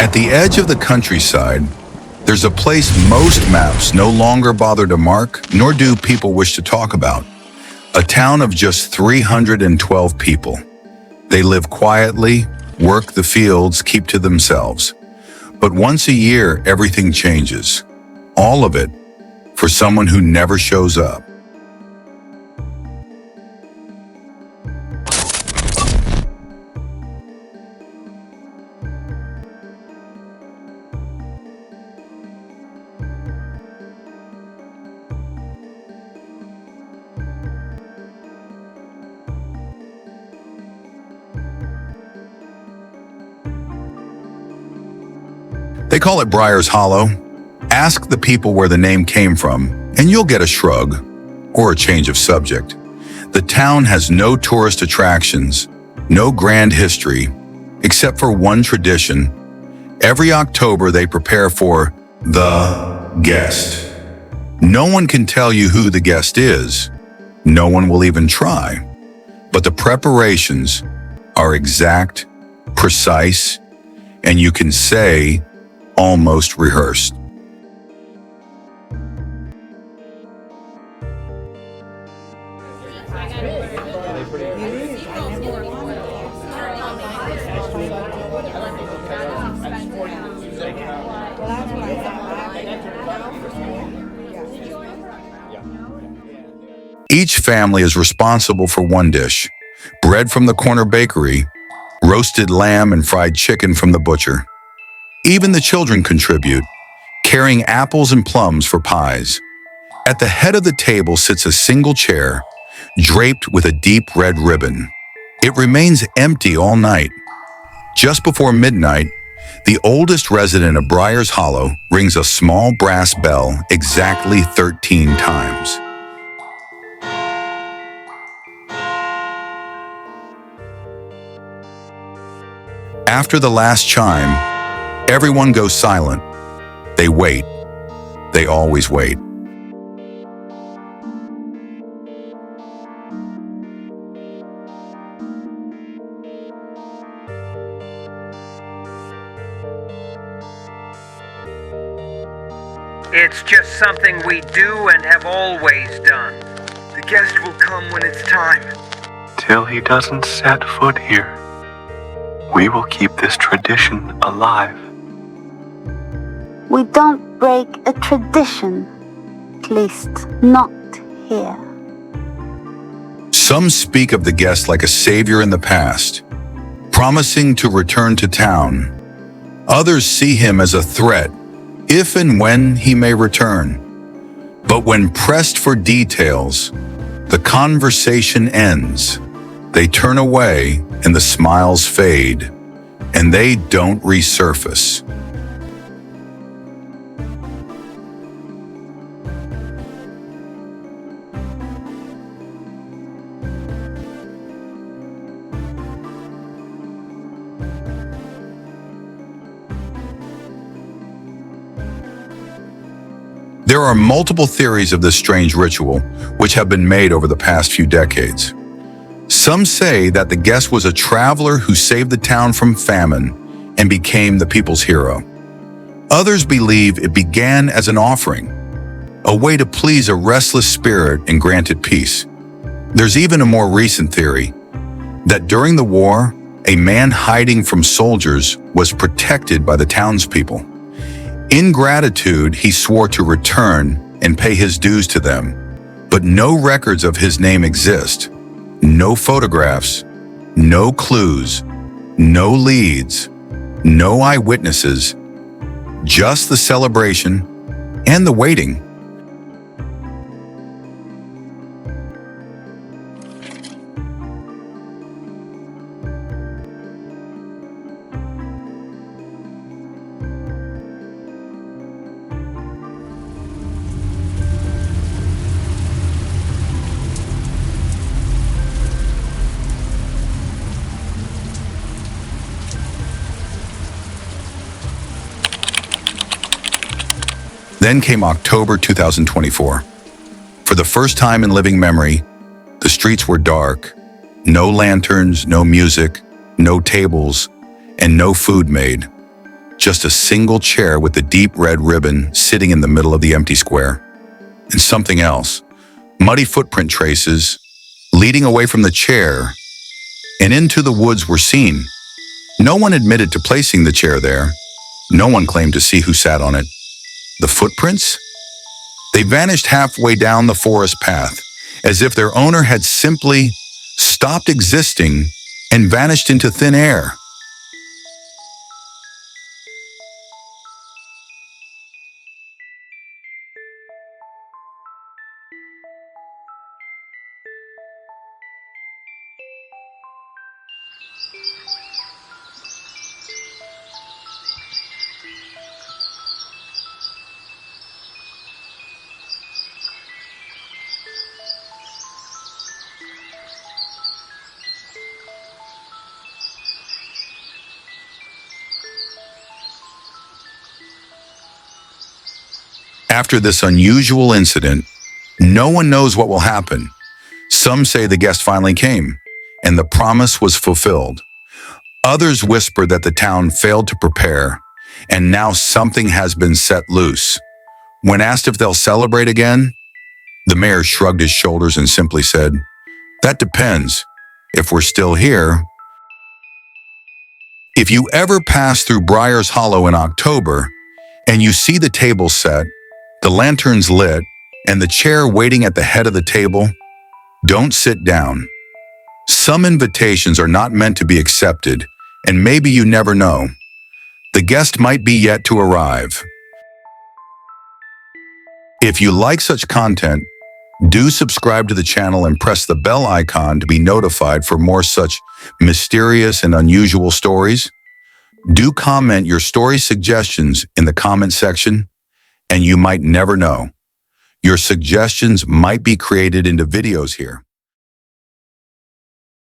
At the edge of the countryside, there's a place most maps no longer bother to mark, nor do people wish to talk about. A town of just 312 people. They live quietly, work the fields, keep to themselves. But once a year, everything changes. All of it for someone who never shows up. They call it Briar's Hollow. Ask the people where the name came from, and you'll get a shrug or a change of subject. The town has no tourist attractions, no grand history, except for one tradition. Every October, they prepare for the guest. No one can tell you who the guest is. No one will even try. But the preparations are exact, precise, and you can say almost rehearsed. Each family is responsible for one dish: bread from the corner bakery, roasted lamb and fried chicken from the butcher. Even the children contribute, carrying apples and plums for pies. At the head of the table sits a single chair, draped with a deep red ribbon. It remains empty all night. Just before midnight, the oldest resident of Briar's Hollow rings a small brass bell exactly 13 times. After the last chime, everyone goes silent. They wait. They always wait. It's just something we do and have always done. The guest will come when it's time. Till he doesn't set foot here, we will keep this tradition alive. We don't break a tradition, at least not here. Some speak of the guest like a savior in the past, promising to return to town. Others see him as a threat, if and when he may return. But when pressed for details, the conversation ends. They turn away and the smiles fade, and they don't resurface. There are multiple theories of this strange ritual, which have been made over the past few decades. Some say that the guest was a traveler who saved the town from famine and became the people's hero. Others believe it began as an offering, a way to please a restless spirit and grant it peace. There's even a more recent theory that during the war, a man hiding from soldiers was protected by the townspeople. In gratitude, he swore to return and pay his dues to them, but no records of his name exist. No photographs, no clues, no leads, no eyewitnesses, just the celebration and the waiting. Then came October 2024. For the first time in living memory, the streets were dark. No lanterns, no music, no tables, and no food made. Just a single chair with the deep red ribbon sitting in the middle of the empty square. And something else. Muddy footprint traces leading away from the chair and into the woods were seen. No one admitted to placing the chair there. No one claimed to see who sat on it. The footprints? They vanished halfway down the forest path, as if their owner had simply stopped existing and vanished into thin air. After this unusual incident, no one knows what will happen. Some say the guest finally came, and the promise was fulfilled. Others whisper that the town failed to prepare, and now something has been set loose. When asked if they'll celebrate again, the mayor shrugged his shoulders and simply said, "That depends. If we're still here." If you ever pass through Briar's Hollow in October, and you see the table set, the lanterns lit, and the chair waiting at the head of the table, don't sit down. Some invitations are not meant to be accepted, and maybe you never know. The guest might be yet to arrive. If you like such content, do subscribe to the channel and press the bell icon to be notified for more such mysterious and unusual stories. Do comment your story suggestions in the comment section, and you might never know. Your suggestions might be created into videos here.